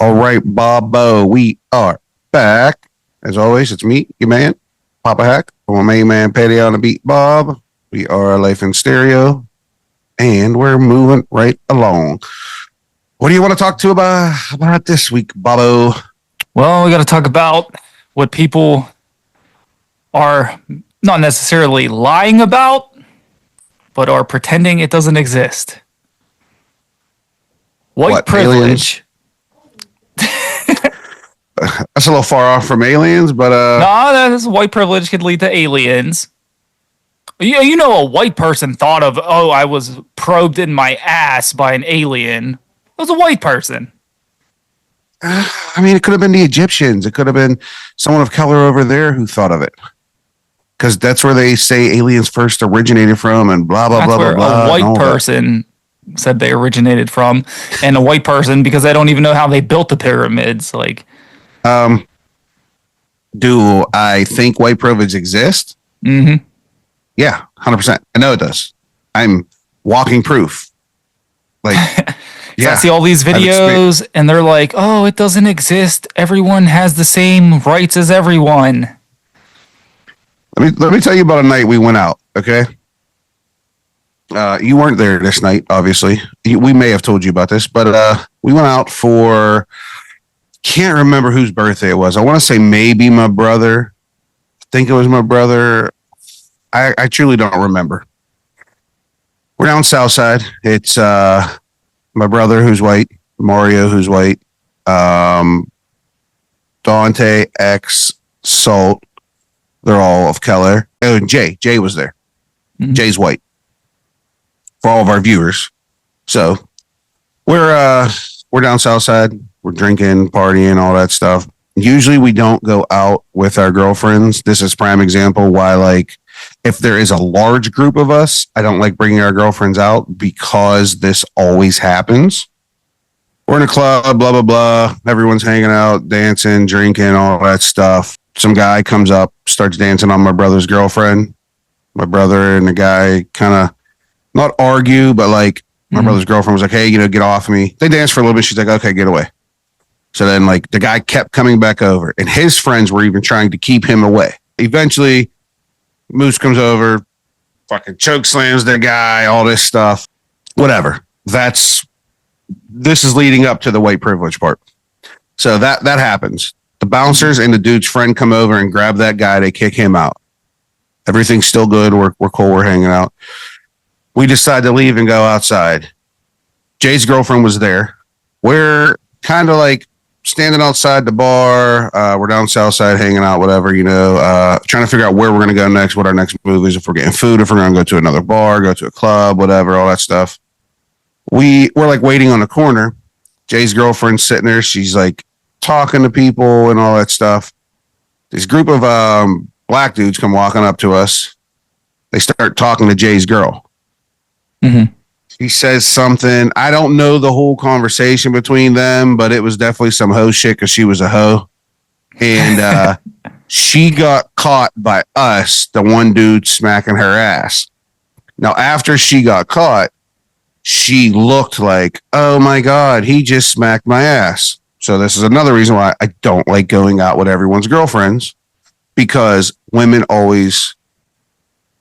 All right, Bobo, we are back. As always, it's me, your man, Poppahack, my main man, Payday on the Beat, Bob. We are Life in Stereo, and we're moving right along. What do you want to talk to about this week, Bobo? Well, we got to talk about what people are not necessarily lying about, but are pretending it doesn't exist. White privilege. That's a little far off from aliens, but that's white privilege could lead to aliens. You know, a white person thought of, I was probed in my ass by an alien. It was a white person. I mean, it could have been the Egyptians. It could have been someone of color over there who thought of it. Because that's where they say aliens first originated from and blah, blah, blah, blah, blah. A white person said they originated from. And a white person, because they don't even know how they built the pyramids. Do I think white privilege exists? Mm-hmm. Yeah, 100%. I know it does. I'm walking proof. Yeah. I see all these videos and they're like, oh, it doesn't exist. Everyone has the same rights as everyone. Let me tell you about a night we went out, okay? You weren't there this night, obviously. We may have told you about this, but we went out for, can't remember whose birthday it was. I want to say maybe my brother. I think it was my brother. I truly don't remember. We're down south side. It's my brother who's white, Mario who's white, Dante, X, Salt. They're all of color. Oh, and Jay. Jay was there. Mm-hmm. Jay's white. For all of our viewers. So we're down south side. We're drinking, partying, all that stuff. Usually we don't go out with our girlfriends. This is prime example why, if there is a large group of us, I don't like bringing our girlfriends out because this always happens. We're in a club, blah, blah, blah. Everyone's hanging out, dancing, drinking, all that stuff. Some guy comes up, starts dancing on my brother's girlfriend. My brother and the guy kind of not argue, but my brother's girlfriend was like, hey, get off me. They danced for a little bit. She's like, okay, get away. So then the guy kept coming back over and his friends were even trying to keep him away. Eventually, Moose comes over, fucking choke slams the guy, all this stuff. Whatever. This is leading up to the white privilege part. So that happens. The bouncers and the dude's friend come over and grab that guy. They kick him out. Everything's still good. We're cool. We're hanging out. We decide to leave and go outside. Jay's girlfriend was there. We're kind of standing outside the bar. We're down south side hanging out, whatever, trying to figure out where we're going to go next, what our next move is, if we're getting food, if we're going to go to another bar, go to a club, whatever, all that stuff. We're waiting on the corner. Jay's girlfriend's sitting there. She's talking to people and all that stuff. This group of black dudes come walking up to us. They start talking to Jay's girl. Mm-hmm. He says something. I don't know the whole conversation between them, but it was definitely some hoe shit because she was a hoe. And she got caught by us, the one dude smacking her ass. Now, after she got caught, she looked like, oh my God, he just smacked my ass. So this is another reason why I don't like going out with everyone's girlfriends, because women always,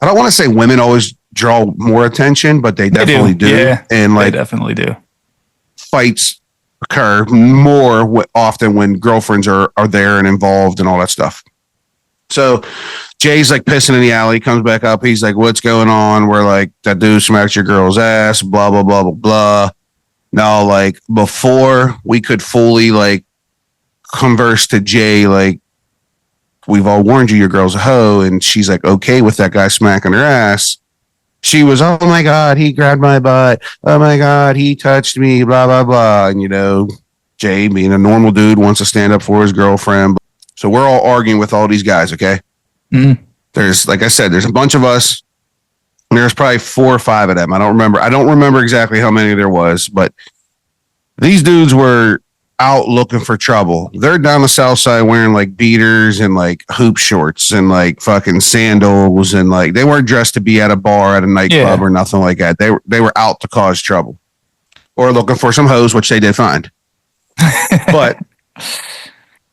I don't want to say women always draw more attention, but they definitely do. Yeah, and they definitely do. Fights occur more often when girlfriends are there and involved and all that stuff. So Jay's pissing in the alley, comes back up. He's like, what's going on? We're like, that dude smacked your girl's ass, blah, blah, blah, blah, blah. Now, before we could fully converse to Jay, we've all warned you, your girl's a hoe. And she's okay with that guy smacking her ass. She was, oh my God, he grabbed my butt. Oh my God, he touched me, blah, blah, blah. And, Jay, being a normal dude, wants to stand up for his girlfriend. So we're all arguing with all these guys, okay? Mm-hmm. There's, like I said, there's a bunch of us. There's probably 4 or 5 of them. I don't remember exactly how many there was, but these dudes were out looking for trouble. They're down the south side wearing beaters and hoop shorts and fucking sandals and they weren't dressed to be at a bar at a nightclub or nothing like that. They were out to cause trouble or looking for some hoes, which they did find. But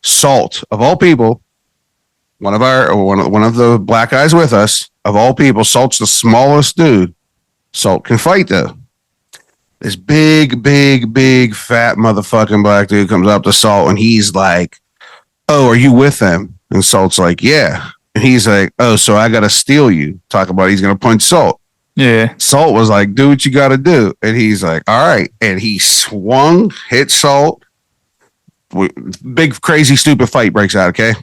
Salt, of all people, one of the black guys with us, of all people, Salt's the smallest dude. Salt can fight though. This big, fat motherfucking black dude comes up to Salt and he's like, "Oh, are you with them?" And Salt's like, "Yeah." And he's like, "Oh, so I gotta steal you." Talk about he's gonna punch Salt. Yeah. Salt was like, "Do what you gotta do." And he's like, "All right." And he swung, hit Salt. Big, crazy, stupid fight breaks out. Okay,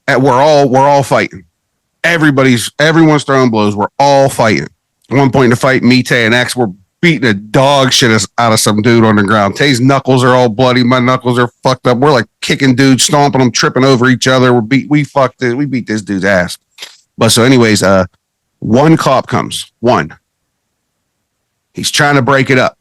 and we're all fighting. Everyone's throwing blows. We're all fighting. At one point in the fight, me, Tay, and X were beating the dog shit out of some dude on the ground. Tay's knuckles are all bloody. My knuckles are fucked up. We're like kicking dudes, stomping them, tripping over each other. We beat this dude's ass. But so, anyways, one cop comes. One. He's trying to break it up.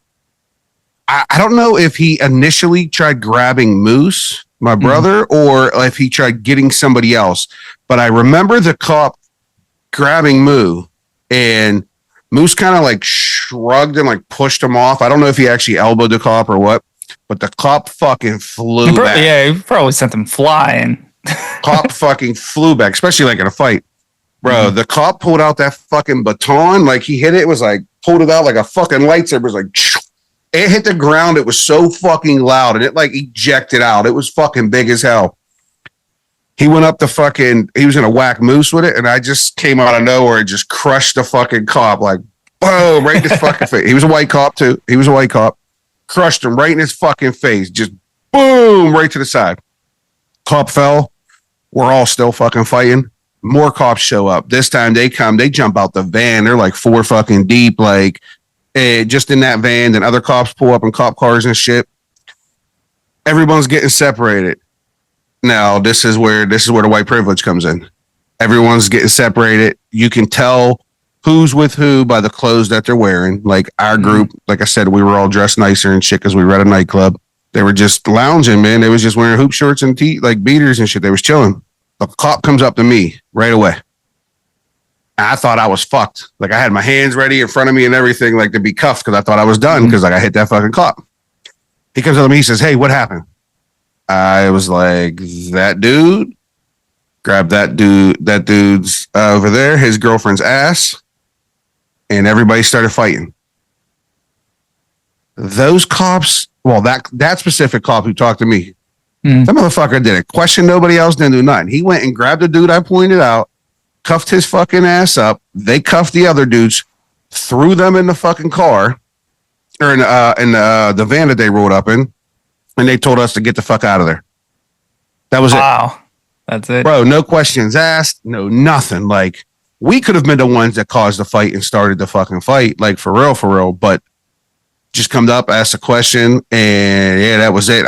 I don't know if he initially tried grabbing Moose, my brother, or if he tried getting somebody else. But I remember the cop grabbing Moo, and Moose kind of like shrugged and like pushed him off. I don't know if he actually elbowed the cop or what, but the cop fucking flew back. Yeah, he probably sent him flying. Cop fucking flew back, especially like in a fight. Bro, the cop pulled out that fucking baton. Like he hit it. It was like, pulled it out like a fucking lightsaber. It was like, it hit the ground. It was so fucking loud and it like ejected out. It was fucking big as hell. He went up to fucking, he was going to whack Moose with it. And I just came out of nowhere and just crushed the fucking cop. Like, boom, right in his fucking face. He was a white cop too. He was a white cop. Crushed him right in his fucking face. Just boom, right to the side. Cop fell. We're all still fucking fighting. More cops show up. This time they jump out the van. They're like 4 fucking deep, like just in that van. Then other cops pull up in cop cars and shit. Everyone's getting separated. Now this is where the white privilege comes in. Everyone's getting separated. You can tell who's with who by the clothes that they're wearing. Like our group, like I said, we were all dressed nicer and shit because we were at a nightclub. They were just lounging, man. They was just wearing hoop shorts and like beaters and shit. They was chilling. A cop comes up to me right away. I thought I was fucked. Like I had my hands ready in front of me and everything, like to be cuffed because I thought I was done because like I hit that fucking cop. He comes up to me. He says, "Hey, what happened?" I was like, "That dude grabbed that dude's over there, his girlfriend's ass, and everybody started fighting." Those cops, well, that specific cop who talked to me, that motherfucker didn't question nobody else, didn't do nothing. He went and grabbed the dude I pointed out, cuffed his fucking ass up. They cuffed the other dudes, threw them in the fucking car, or in the van that they rolled up in, and they told us to get the fuck out of there. That was it. Wow. That's it. Bro, no questions asked, no nothing. Like, we could have been the ones that caused the fight and started the fucking fight, like for real, but just come up, ask a question, and yeah, that was it.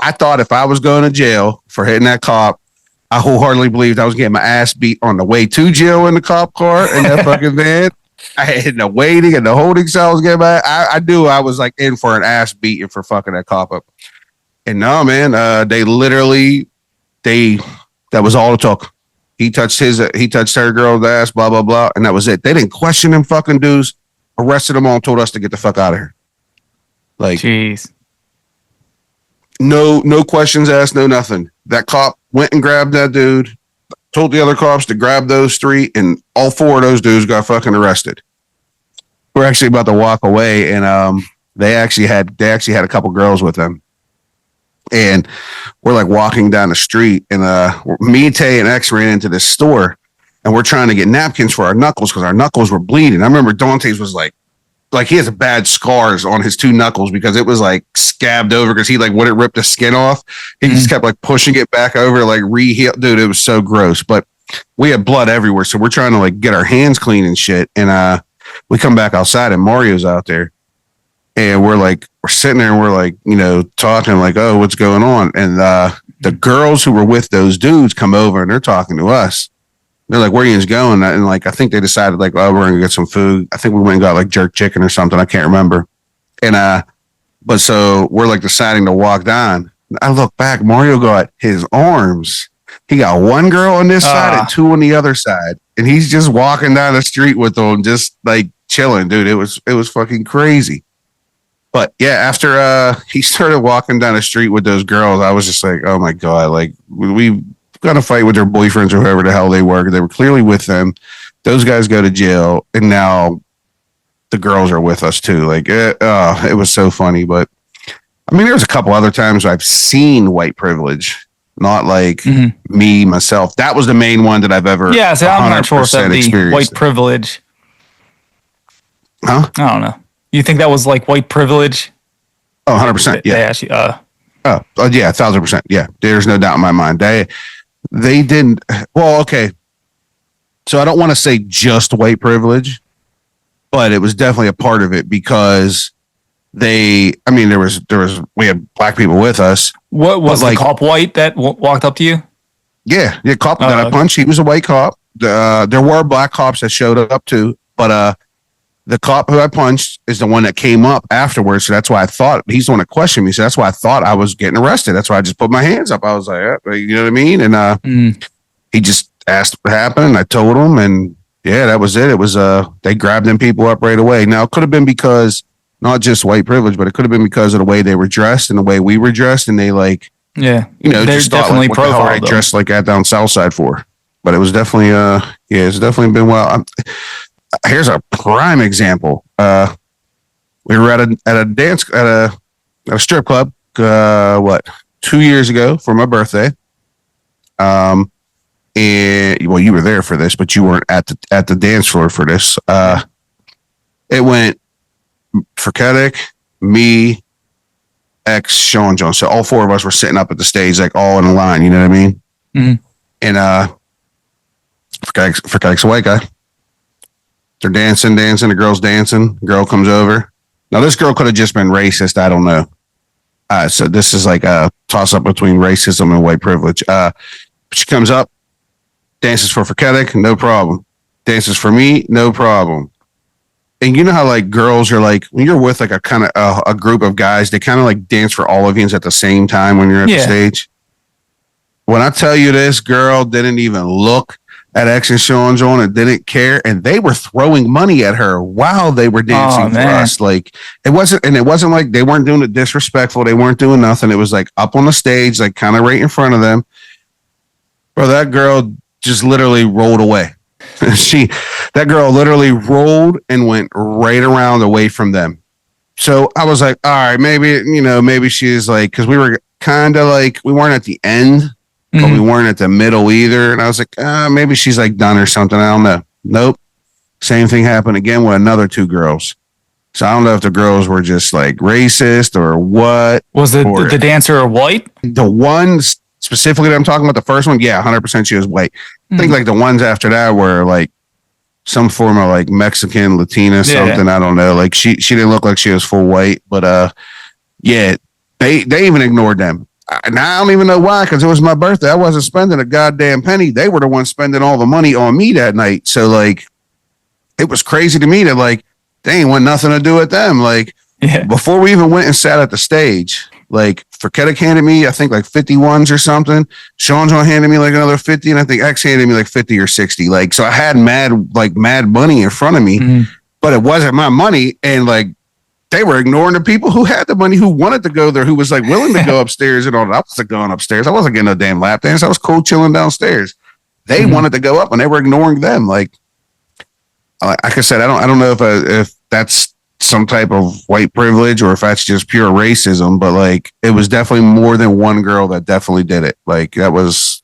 I thought if I was going to jail for hitting that cop, I wholeheartedly believed I was getting my ass beat on the way to jail in the cop car in that fucking van. I had the waiting and the holding cell. I was getting I knew I was like in for an ass beating for fucking that cop up. And no, man, that was all it took. He touched her girl's ass, blah, blah, blah. And that was it. They didn't question them fucking dudes, arrested them all and told us to get the fuck out of here. Like, jeez. No questions asked, no nothing. That cop went and grabbed that dude, told the other cops to grab those 3, and all 4 of those dudes got fucking arrested. We're actually about to walk away, and they actually had a couple girls with them. And we're like walking down the street, and me, Tay, and X ran into this store, and we're trying to get napkins for our knuckles because our knuckles were bleeding. I remember Dante's was like he has bad scars on his 2 knuckles because it was like scabbed over because he like wouldn't rip the skin off. He just kept like pushing it back over, like re-heal. Dude, it was so gross. But we had blood everywhere, so we're trying to like get our hands clean and shit. And we come back outside and Mario's out there. And we're sitting there and we're like, talking like, "Oh, what's going on?" And the girls who were with those dudes come over and they're talking to us. They're like, "Where are you going?" And like, I think they decided like, "Oh, we're going to get some food." I think we went and got like jerk chicken or something. I can't remember. And, but so we're like deciding to walk down. I look back, Mario got his arms. He got 1 girl on this side and 2 on the other side. And he's just walking down the street with them, just like chilling, dude. It was fucking crazy. But yeah, after he started walking down the street with those girls, I was just like, oh my God, like we got to fight with their boyfriends or whoever the hell they were. They were clearly with them. Those guys go to jail, and now the girls are with us too. Like, it was so funny. But I mean, there's a couple other times I've seen white privilege, not like me, myself. That was the main one that I've ever. Yeah, so I'm not sure if that's the white privilege. Huh? I don't know. You think that was like white privilege? Oh, 100%. Yeah. Actually, yeah, 1,000%. Yeah. There's no doubt in my mind. They didn't. Well, okay. So I don't want to say just white privilege, but it was definitely a part of it because we had black people with us. What was the cop white that walked up to you? Yeah. The cop that I punched, he was a white cop. There were black cops that showed up too, but the cop who I punched is the one that came up afterwards. So that's why I thought he's the one that questioned me. So that's why I thought I was getting arrested. That's why I just put my hands up. I was like, you know what I mean? And he just asked what happened. I told him, and yeah, that was it. It was they grabbed them people up right away. Now it could have been because not just white privilege, but it could have been because of the way they were dressed and the way we were dressed, and they just definitely thought, like, what the hell are they dressed like that down South Side for? But it was definitely it's definitely been well. Here's a prime example. We were at a dance at a strip club 2 years ago for my birthday. And well, you were there for this, but you weren't at the dance floor for this. It went for Kedek, me, X, Sean Jones. So all four of us were sitting up at the stage, like all in a line. You know what I mean? Mm-hmm. And for Kedek's a white guy. They're dancing. The girl's dancing. The girl comes over. Now, this girl could have just been racist. I don't know. So this is like a toss-up between racism and white privilege. She comes up, dances for Kedek, no problem. Dances for me, no problem. And you know how like girls are like, when you're with like a kind of a group of guys, they kind of like dance for all of you at the same time when you're at the stage. When I tell you this girl didn't even look at X and Sean's on and didn't care, and they were throwing money at her while they were dancing for us. Like it wasn't like they weren't doing it disrespectful. They weren't doing nothing. It was like up on the stage, like kind of right in front of them. Bro, that girl just literally rolled away. That girl literally rolled and went right around away from them. So I was like, all right, maybe she's like, because we were kind of like, we weren't at the end, but we weren't at the middle either. And I was like, maybe she's like done or something. I don't know. Nope. Same thing happened again with another two girls. So I don't know if the girls were just like racist or what. Was the dancer white? The one specifically that I'm talking about, the first one, yeah, 100% she was white. I think like the ones after that were like some form of like Mexican, Latina, something. I don't know. Like she didn't look like she was full white, but yeah, they even ignored them. And I don't even know why, because it was my birthday. I wasn't spending a goddamn penny. They were the ones spending all the money on me that night. So like, it was crazy to me that like they ain't want nothing to do with them. Like before we even went and sat at the stage, like Kedek handed me, I think like 51s or something. Sean's on handed me like another 50, and I think X handed me like 50 or 60. Like, so I had mad money in front of me, but it wasn't my money. And like, they were ignoring the people who had the money, who wanted to go there, who was like willing to go upstairs and all that. I wasn't going upstairs. I wasn't getting no damn lap dance. I was cool chilling downstairs. They wanted to go up, and they were ignoring them. Like I said, I don't know if that's some type of white privilege or if that's just pure racism, but like it was definitely more than one girl that definitely did it. Like that was,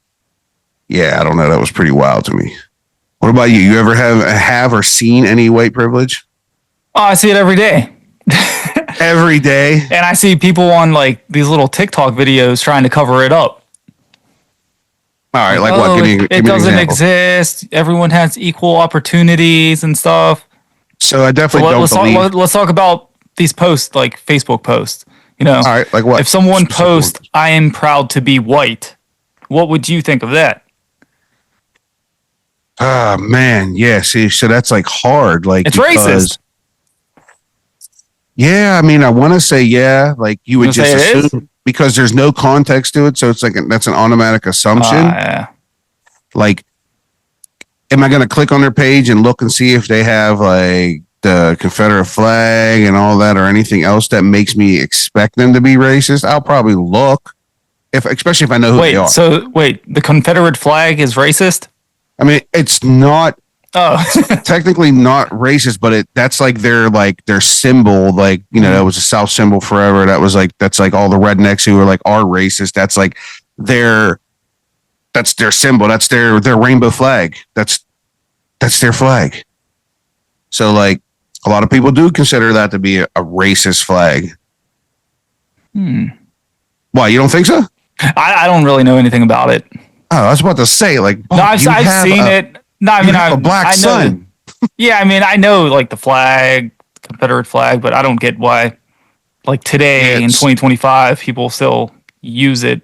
I don't know. That was pretty wild to me. What about you? You ever have or seen any white privilege? Oh, I see it every day. Every day. And I see people on like these little TikTok videos trying to cover it up. All right. Like what? Give me it doesn't exist. Everyone has equal opportunities and stuff. So I definitely don't believe. Let's talk about these posts, like Facebook posts. You know, all right, like what? If someone posts, "I am proud to be white," what would you think of that? Man, yeah. See, so that's like hard. Like it's racist. Yeah, I mean, I want to say like you would just assume because there's no context to it, so it's like that's an automatic assumption. Yeah. Like, am I going to click on their page and look and see if they have like the Confederate flag and all that, or anything else that makes me expect them to be racist, I'll probably look, especially if I know who they are. The Confederate flag is racist? I mean, it's not. Oh, technically not racist, but that's like their symbol. Like, that was a South symbol forever. That's like all the rednecks who are racist. That's like that's their symbol. That's their rainbow flag. That's their flag. So like a lot of people do consider that to be a racist flag. Why, you don't think so? I don't really know anything about it. Oh, I was about to say, like, no, I've seen it. No, I mean, a black sun. Yeah, I mean, I know like the flag, Confederate flag, but I don't get why, like today in 2025, people still use it.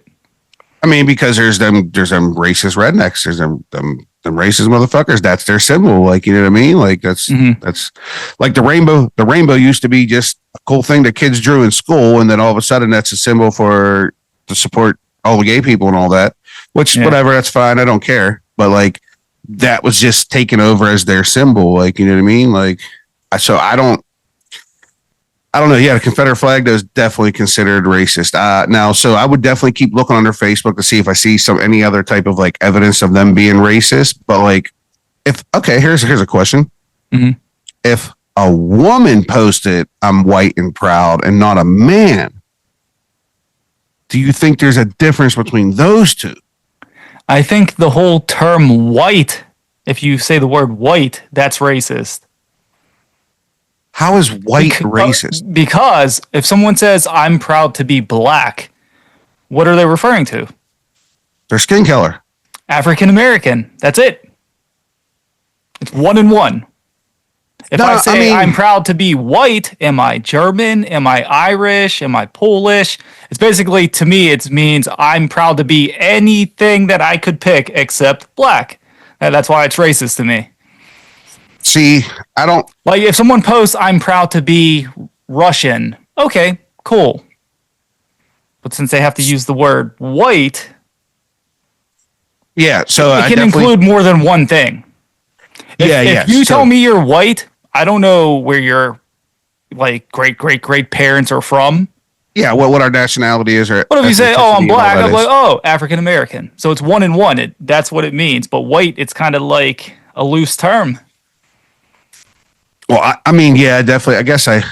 I mean, because there's them racist rednecks, there's them racist motherfuckers. That's their symbol. Like, you know what I mean? Like that's like the rainbow. The rainbow used to be just a cool thing that kids drew in school, and then all of a sudden that's a symbol to support all the gay people and all that. Which whatever, that's fine. I don't care. But like, that was just taken over as their symbol. Like, you know what I mean? Like, so I don't know. Yeah, the Confederate flag is definitely considered racist. Now, so I would definitely keep looking on their Facebook to see if I see any other type of like evidence of them being racist. But like, here's a question. Mm-hmm. If a woman posted, "I'm white and proud," and not a man, do you think there's a difference between those two? I think the whole term white, if you say the word white, that's racist. How is white racist? Because if someone says, "I'm proud to be black," what are they referring to? Their skin color. African American. That's it. It's 1 and 1. If I say I'm proud to be white, am I German? Am I Irish? Am I Polish? It's basically, to me, it means I'm proud to be anything that I could pick except black. And that's why it's racist to me. See, I don't... Like, if someone posts, "I'm proud to be Russian," okay, cool. But since they have to use the word white... Yeah, so it can include more than one thing. If you tell me you're white, I don't know where your like great parents are from. Yeah, what our nationality is. Or what if you say, "Oh, I'm black"? I'm like, "Oh, African American." So it's 1 and 1. That's what it means. But white, it's kind of like a loose term. Well, I mean, yeah, definitely. I guess I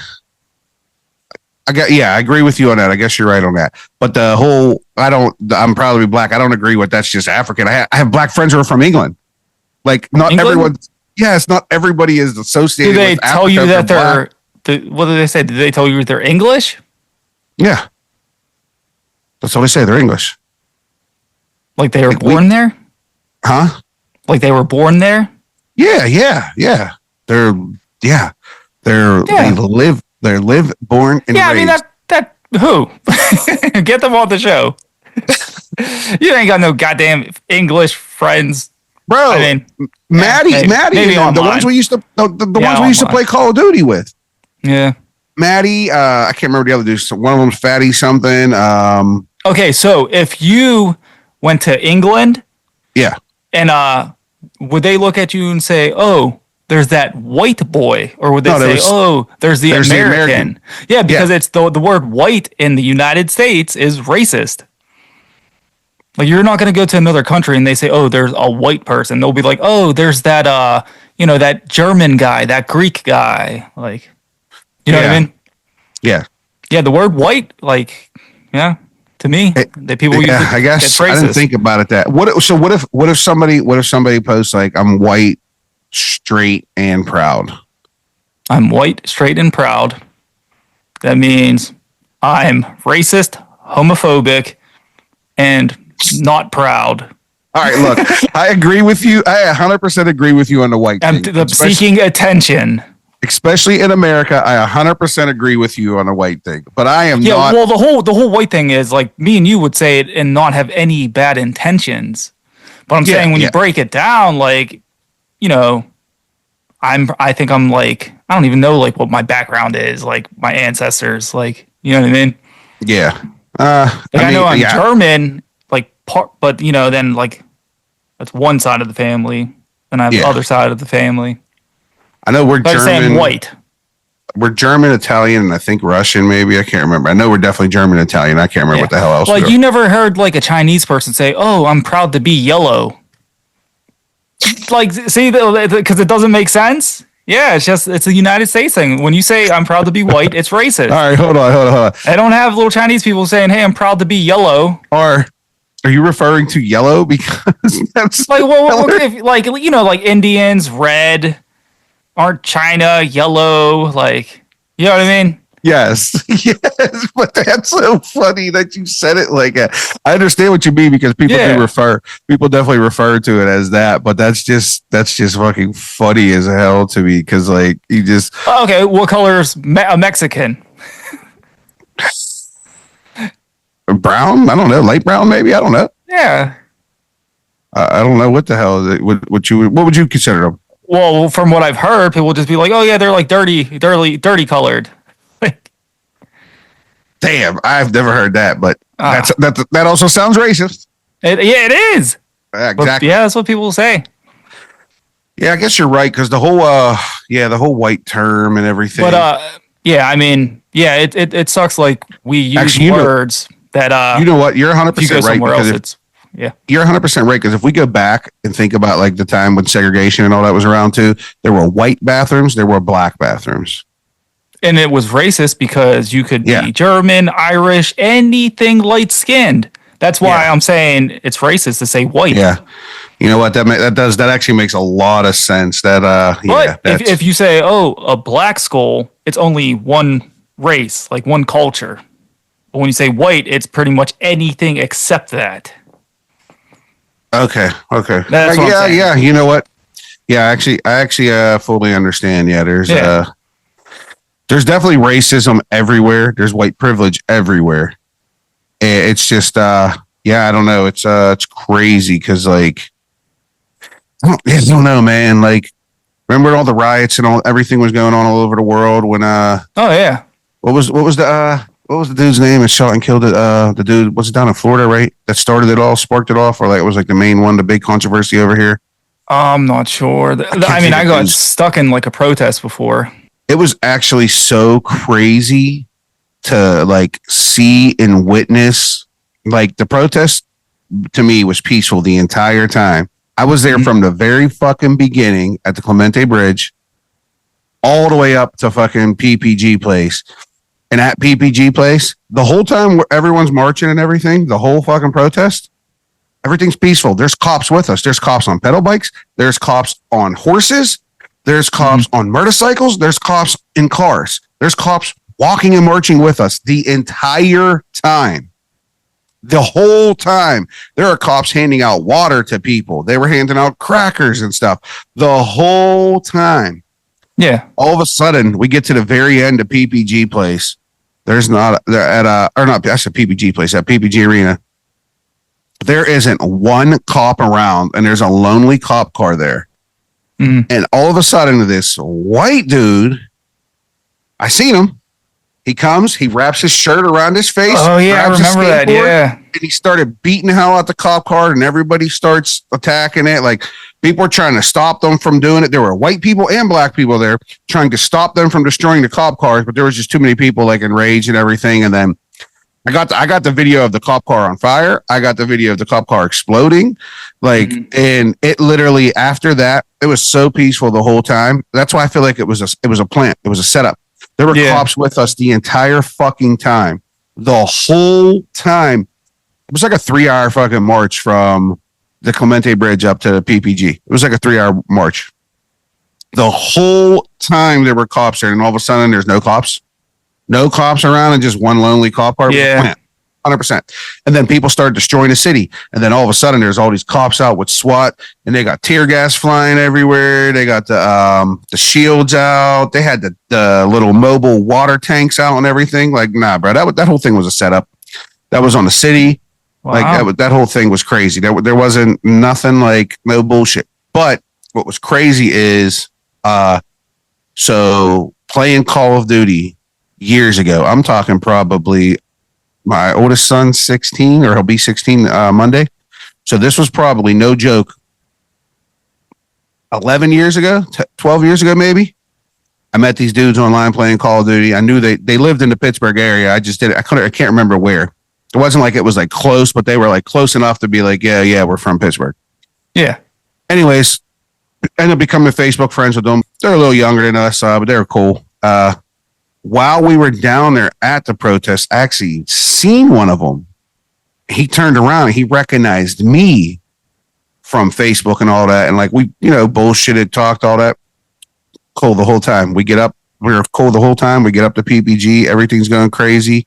agree with you on that. I guess you're right on that. But the whole, I'm proud to be black. I don't agree with that's just African. I have black friends who are from England. Like, not everyone. Yes, not everybody is associated. Do they with tell Africa you that what do they say? Did they tell you they're English? Yeah, that's what they say. They're English. Like they were born there? Huh? Like they were born there? Yeah. They live, born, and raised. I mean that who? Get them on the show. You ain't got no goddamn English friends. Bro, I mean, Maddie, the ones we used to play Call of Duty with. Yeah, Maddie. I can't remember the other dudes. One of them's Fatty something. Okay, so if you went to England, yeah, and would they look at you and say, "Oh, there's that white boy," or would they say, "Oh, there's the American"? Yeah, because it's the word "white" in the United States is racist. Like, you're not going to go to another country and they say, "Oh, there's a white person." They'll be like, "Oh, there's that, that German guy, that Greek guy." Like, you know what I mean? Yeah. Yeah, the word white, like, yeah, to me, people use it. I guess I didn't think about it that. What if somebody posts like, "I'm white, straight, and proud"? I'm white, straight, and proud. That means I'm racist, homophobic, and not proud. All right, look, I agree with you. I 100% agree with you on the white thing. I'm seeking attention. Especially in America, I 100% agree with you on the white thing. But I am not. Yeah, well, the whole white thing is like me and you would say it and not have any bad intentions. But I'm saying when you break it down, like, I think I'm like, I don't even know like what my background is, like my ancestors, like, you know what I mean? Yeah. I know I'm German, like but then like that's one side of the family, and I have the other side of the family. I know we're like German. saying white. We're German, Italian, and I think Russian. Maybe I can't remember. I know we're definitely German, Italian. I can't remember what the hell else. Like you never heard like a Chinese person say, "Oh, I'm proud to be yellow." Like, see, because it doesn't make sense. Yeah, it's a United States thing. When you say I'm proud to be white, it's racist. All right, hold on. I don't have little Chinese people saying, "Hey, I'm proud to be yellow." Or are you referring to yellow because that's like, like like Indians, red, aren't China yellow? Like, you know what I mean? Yes, but that's so funny that you said it like that. I understand what you mean because people definitely refer to it as that, but that's just fucking funny as hell to me because like you just okay. What color is a Mexican? Brown? I don't know. Light brown, maybe. I don't know. Yeah. I don't know what the hell is it. What would you consider them? Well, from what I've heard, people just be like, "Oh yeah, they're like dirty colored." Damn, I've never heard that, but that also sounds racist. It is. Exactly. But yeah, that's what people say. Yeah, I guess you're right because the whole the whole white term and everything. But yeah, I mean, yeah, it sucks. Like we use words that you know what, you're 100% right because you're 100% right because if we go back and think about like the time when segregation and all that was around too, there were white bathrooms, there were black bathrooms. And it was racist because you could be German, Irish, anything light skinned. That's why I'm saying it's racist to say white. Yeah, you know what that actually makes a lot of sense. That but if you say a black skull, it's only one race, like one culture. But when you say white, it's pretty much anything except that. Okay. That's what I'm saying. Yeah. You know what? Yeah, I actually fully understand. Yeah, there's definitely racism everywhere. There's white privilege everywhere. It's just, I don't know. It's crazy because, like, I don't know, man. Like, remember all the riots and everything was going on all over the world when, oh yeah. What was the dude's name that shot and killed it? The dude was it down in Florida, right? That started it all, sparked it off, or like it was like the main one, the big controversy over here. I'm not sure. I got stuck in like a protest before. It was actually so crazy to like see and witness. Like the protest to me was peaceful the entire time. I was there from the very fucking beginning at the Clemente Bridge all the way up to fucking PPG place. And at PPG place, the whole time where everyone's marching and everything, the whole fucking protest, everything's peaceful. There's cops with us. There's cops on pedal bikes. There's cops on horses. There's cops on motorcycles. There's cops in cars. There's cops walking and marching with us the entire time. The whole time. There are cops handing out water to people. They were handing out crackers and stuff the whole time. Yeah. All of a sudden, we get to the very end of PPG place. There's not that's a PPG place, at PPG Arena. There isn't one cop around, and there's a lonely cop car there. And all of a sudden, this white dude, I seen him. He comes, he wraps his shirt around his face. Oh, yeah, I remember that, yeah. And he started beating the hell out the cop car, and everybody starts attacking it. Like, people were trying to stop them from doing it. There were white people and black people there trying to stop them from destroying the cop cars, but there was just too many people, like, enraged and everything. And then I got the video of the cop car on fire. I got the video of the cop car exploding. Like, and it literally, after that, it was so peaceful the whole time. That's why I feel like it was a plant. It was a setup. There were cops with us the entire fucking time. The whole time. It was like a 3-hour fucking march from the Clemente Bridge up to the PPG. It was like a 3-hour march. The whole time there were cops there, and all of a sudden there's no cops. No cops around and just one lonely cop car. Yeah. 100%. And then people started destroying the city. And then all of a sudden there's all these cops out with SWAT, and they got tear gas flying everywhere. They got the shields out. They had the little mobile water tanks out and everything. Like, nah, bro, that whole thing was a setup. That was on the city. Wow. Like that whole thing was crazy. There wasn't nothing, like, no bullshit. But what was crazy is, so playing Call of Duty years ago, I'm talking probably my oldest son's 16, or he'll be 16 Monday. So this was probably, no joke, 11 years ago, 12 years ago, maybe. I met these dudes online playing Call of Duty. I knew they lived in the Pittsburgh area. I just I can't remember where. It wasn't like it was like close, but they were like close enough to be like, yeah, we're from Pittsburgh. Yeah. Anyways, ended up becoming Facebook friends with them. They're a little younger than us, but they were cool. While we were down there at the protest, I actually seen one of them. He turned around and he recognized me from Facebook and all that. And like we, bullshitted, talked, all that. Cool the whole time. We were cool the whole time. We get up to PPG. Everything's going crazy.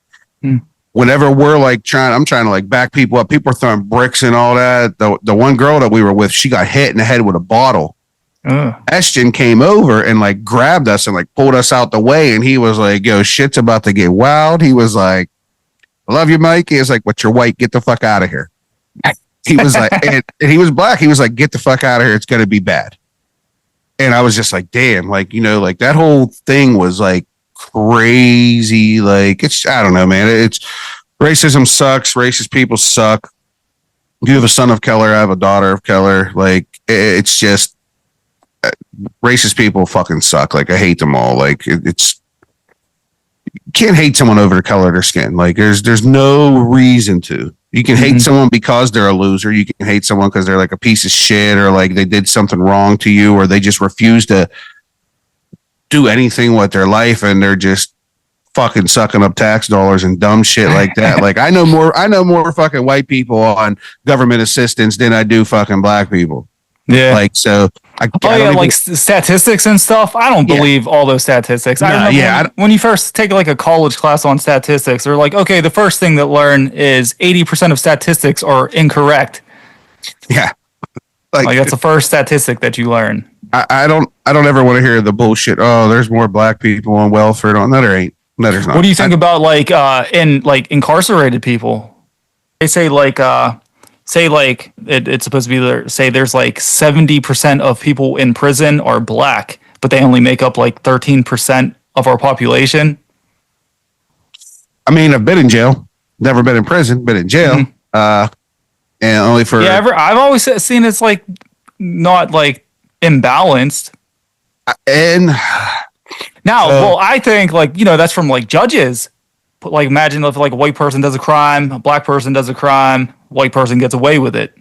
Whenever we're like I'm trying to like back people up. People are throwing bricks and all that. The one girl that we were with, she got hit in the head with a bottle. Ashton came over and like grabbed us and like pulled us out the way. And he was like, yo, shit's about to get wild. He was like, I love you, Mike. He was like, but you're white. Get the fuck out of here. He was like, and he was black. He was like, get the fuck out of here. It's going to be bad. And I was just like, damn, like, like that whole thing was like crazy. Like, I don't know, man. It's racism sucks. Racist people suck. You have a son of color. I have a daughter of color. Like, it's just racist people fucking suck. Like, I hate them all. Like, you can't hate someone over the color of their skin. Like, there's no reason to. You can hate someone because they're a loser. You can hate someone because they're like a piece of shit, or like they did something wrong to you, or they just refuse to do anything with their life and they're just fucking sucking up tax dollars and dumb shit like that. Like I know more fucking white people on government assistance than I do fucking black people. Yeah. Like, so statistics and stuff. I don't believe all those statistics. I remember when you first take like a college class on statistics, they're like, okay, the first thing that learn is 80% of statistics are incorrect. Yeah. Like that's the first statistic that you learn. I don't ever want to hear the bullshit. Oh, there's more black people on welfare. No, there's not. What do you think about incarcerated people? They say it's supposed to be there's like 70% of people in prison are black, but they only make up like 13% of our population. I mean, I've been in jail, never been in prison, been in jail. And only for I've always seen it's like not like imbalanced. And now, well, I think that's from like judges. But like, imagine if like a white person does a crime, a black person does a crime, white person gets away with it.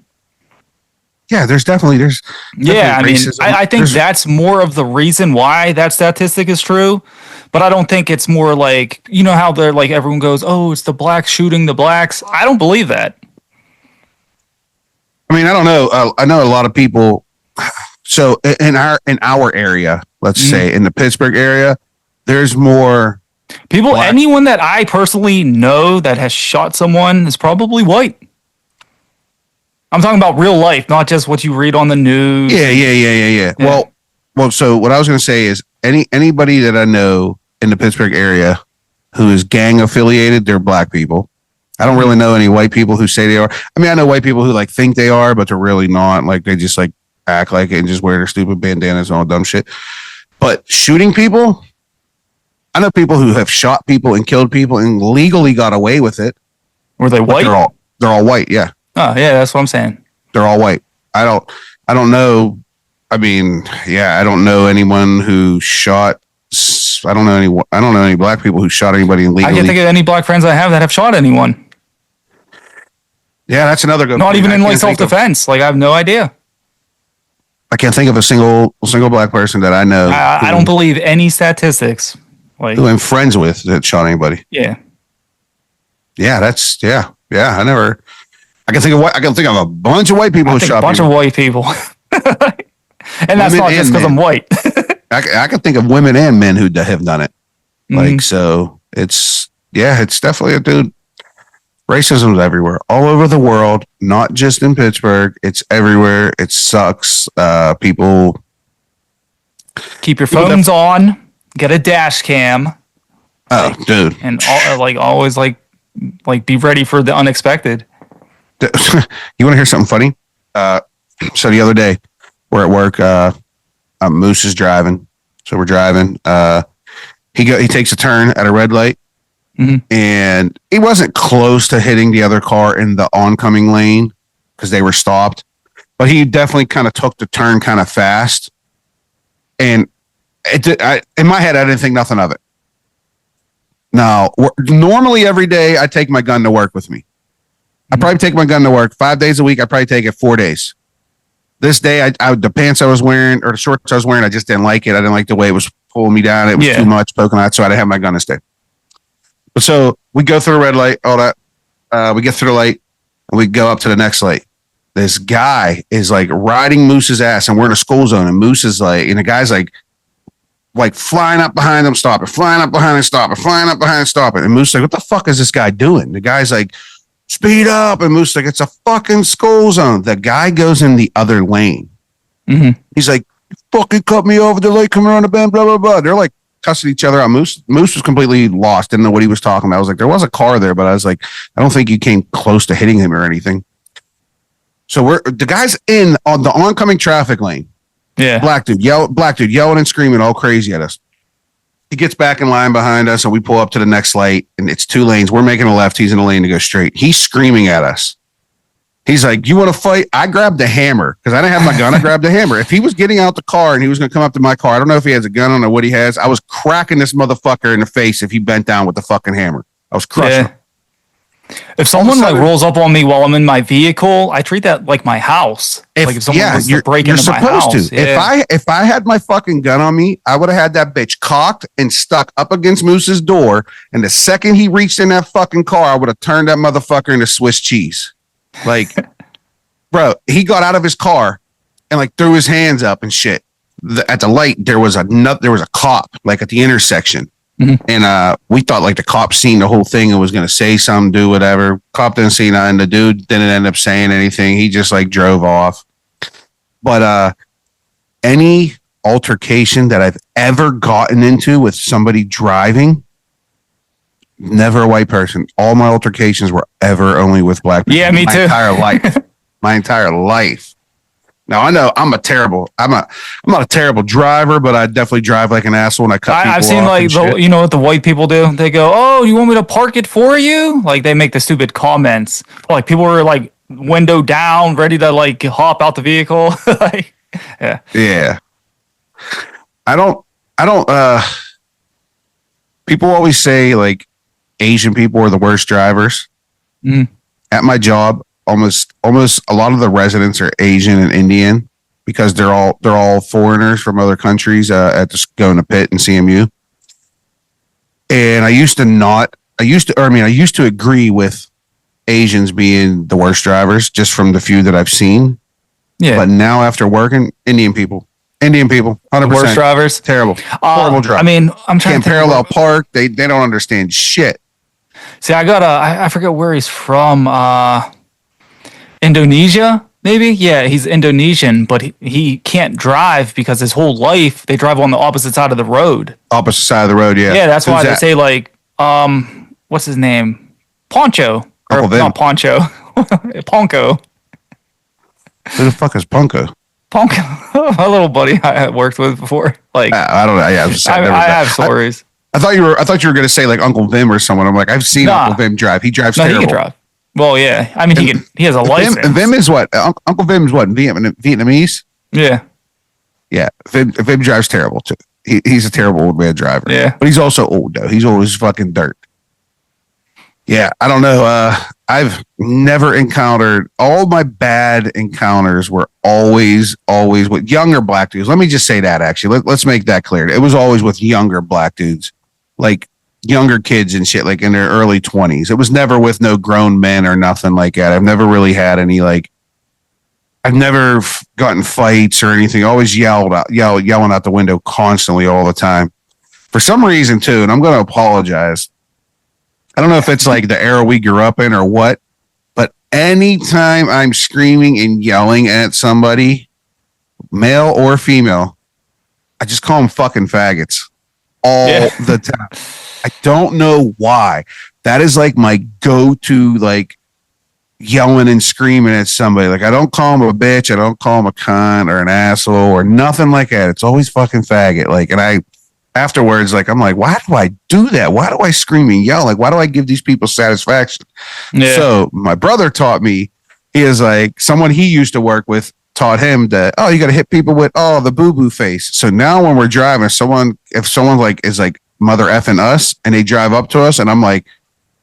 Yeah, there's definitely racism. I think that's more of the reason why that statistic is true. But I don't think it's more like, how they're like, everyone goes, oh, it's the blacks shooting the blacks. I don't believe that. I mean, I don't know. I know a lot of people. So in our area, let's say in the Pittsburgh area, there's more people. Anyone that I personally know that has shot someone is probably white. I'm talking about real life, not just what you read on the news. Yeah. Well. So what I was going to say is anybody that I know in the Pittsburgh area who is gang affiliated, they're black people. I don't really know any white people who say they are. I mean, I know white people who like think they are, but they're really not. Like they just like act like it and just wear their stupid bandanas and all dumb shit. But shooting people, I know people who have shot people and killed people and legally got away with it. Were they white? They're all white. Yeah. Oh yeah, that's what I'm saying. They're all white. I don't know. I mean, yeah, I don't know anyone who shot. I don't know any black people who shot anybody illegally. I can't think of any black friends I have that have shot anyone. Yeah, that's another good. Not even in like self-defense. Like I have no idea. I can't think of a single black person that I know. I don't believe any statistics. Like who I'm friends with that shot anybody. Yeah. Yeah, that's yeah. I can think of a bunch of white people who shot a bunch of white people. And that's not just because I'm white. I can think of women and men who have done it. Like, so it's definitely a dude. Racism's everywhere, all over the world, not just in Pittsburgh. It's everywhere. It sucks. People keep your phones on. Get a dash cam. Oh, dude! And always be ready for the unexpected. You want to hear something funny? So the other day, we're at work. Moose is driving, so we're driving. He takes a turn at a red light. And he wasn't close to hitting the other car in the oncoming lane because they were stopped. but he definitely kind of took the turn kind of fast. And in my head, I didn't think nothing of it. Now, normally every day I take my gun to work with me. I probably take my gun to work 5 days a week. I probably take it 4 days. This day, the pants I was wearing or the shorts I was wearing, I just didn't like it. I didn't like the way it was pulling me down. It was too much poking out, so I didn't have my gun instead. But so we go through the red light, all that. We get through the light, and we go up to the next light. This guy is like riding Moose's ass, and we're in a school zone, and Moose is like, and the guy's like flying up behind him, stopping, flying up behind him, stopping, flying up behind him, stopping. And Moose is like, what the fuck is this guy doing? The guy's like, speed up. And Moose is like, it's a fucking school zone. The guy goes in the other lane. Mm-hmm. He's like, you fucking cut me over the light coming around the bend, blah, blah, blah. They're like cussing each other out. Moose was completely lost, didn't know what he was talking about. I was like, there was a car there, but I was like, I don't think you came close to hitting him or anything. So the guy's in on the oncoming traffic lane. Yeah. Black dude yelling and screaming all crazy at us. He gets back in line behind us, and we pull up to the next light, and it's 2 lanes. We're making a left. He's in a lane to go straight. He's screaming at us. He's like, you want to fight? I grabbed the hammer because I didn't have my gun. I grabbed the hammer. If he was getting out the car and he was going to come up to my car, I don't know if he has a gun. I don't know what he has. I was cracking this motherfucker in the face if he bent down with the fucking hammer. I was crushing him. If someone rolls up on me while I'm in my vehicle, I treat that like my house. If someone was to break into my house. Yeah. If I had my fucking gun on me, I would have had that bitch cocked and stuck up against Moose's door. And the second he reached in that fucking car, I would have turned that motherfucker into Swiss cheese. Like, bro, he got out of his car and like threw his hands up and shit. At the light, there was a cop like at the intersection. Mm-hmm. And we thought like the cop seen the whole thing and was going to say something, do whatever. Cop didn't see nothing. The dude didn't end up saying anything. He just like drove off. But any altercation that I've ever gotten into with somebody driving, never a white person. All my altercations were ever only with black people. Yeah, me too. My entire life. Now I know I'm not a terrible driver, but I definitely drive like an asshole and I cut people off. I've seen like you know what the white people do? They go, "Oh, you want me to park it for you?" Like they make the stupid comments. Like people were like window down, ready to like hop out the vehicle. Like, yeah. Yeah. I don't people always say like Asian people are the worst drivers. At my job, almost a lot of the residents are Asian and Indian because they're all foreigners from other countries going to Pitt and CMU. And I used to agree with Asians being the worst drivers just from the few that I've seen. Yeah. But now after working, Indian people, 100% worst drivers, terrible, horrible drivers. I mean, I'm trying to parallel park. They don't understand shit. See, I forget where he's from. Indonesia, maybe? Yeah, he's Indonesian, but he can't drive because his whole life they drive on the opposite side of the road. Opposite side of the road, yeah. Yeah, that's why they say like, what's his name? Poncho. Or not Poncho. Ponko. Who the fuck is Ponko? Ponko. My little buddy I worked with before. Like I don't know. Yeah, I have stories. I thought you were going to say like Uncle Vim or someone. I'm like, I've seen Uncle Vim drive. He drives terrible. He can drive. Well, yeah. I mean, he has a license. Vim is what? Uncle Vim is what? Vietnamese? Yeah. Yeah. Vim drives terrible, too. He's a terrible old man driver. Yeah. But he's also old, though. He's always fucking dirt. Yeah. I don't know. I've never encountered, all my bad encounters were always with younger black dudes. Let me just say that, actually. Let's make that clear. It was always with younger black dudes. Like, younger kids and shit, like in their early 20s. It was never with no grown men or nothing like that. I've never really had any I've never gotten fights or anything. Always yelling out the window constantly all the time. For some reason too, and I'm going to apologize. I don't know if it's like the era we grew up in or what, but anytime I'm screaming and yelling at somebody, male or female, I just call them fucking faggots all the time. I don't know why. That is like my go-to, like yelling and screaming at somebody. Like I don't call them a bitch. I don't call them a cunt or an asshole or nothing like that. It's always fucking faggot. Like, and I afterwards, like, I'm like, why do I do that? Why do I scream and yell? Like, why do I give these people satisfaction? Yeah. So my brother taught me, he is like someone he used to work with taught him that, you got to hit people with, the boo-boo face. So now when we're driving, if someone like is like mother effing us and they drive up to us and I'm like